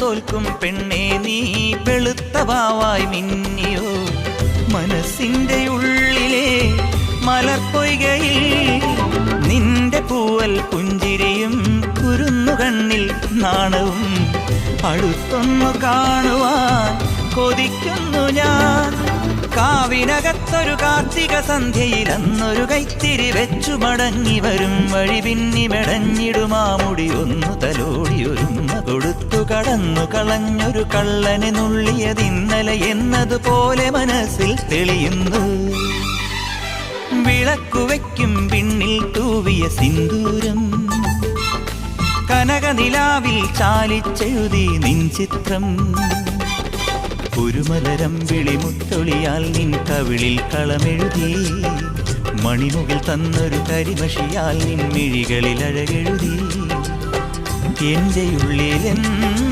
തോൽക്കും പെണ്ണേ നീ വെളുത്ത വാവായി മിന്നിയോ മനസ്സിന്റെ ഉള്ളിലെ മലർപ്പൊയ്കയിൽ നിന്റെ പൂവൽ പുഞ്ചിരിയും കുരുന്നു കണ്ണിൽ നാണവും അടുത്തൊന്നു കാണുവാൻ കൊതിക്കുന്നു ഞാൻ കാവിനകത്തൊരു കാർത്തിക സന്ധ്യയിൽ അന്നൊരു കൈത്തിരി വെച്ചു മടങ്ങി വരും വഴി പിന്നി മെടഞ്ഞിടുമാമുടി ഒന്നു തലോടി ഒരുമ കൊടുത്തു കടന്നു കളഞ്ഞൊരു കള്ളനെ നുള്ളിയതിന്നലെ എന്നതുപോലെ മനസ്സിൽ തെളിയുന്നു വിളക്കുവയ്ക്കും പിന്നിൽ തൂവിയ സിന്ദൂരം കനകനിലാവിൽ ചാലിച്ചെഴുതി നിൻ ചിത്രം ഒരു മലരം വിളിമുത്തൊളിയാൽ നിൻ കവിളിൽ കളമെഴുതി മണിമുകിൽ തന്നൊരു കരിമഷിയാൽ നിൻ മിഴികളിൽ അഴകെഴുതി എന്റെ ഉള്ളിലെന്നും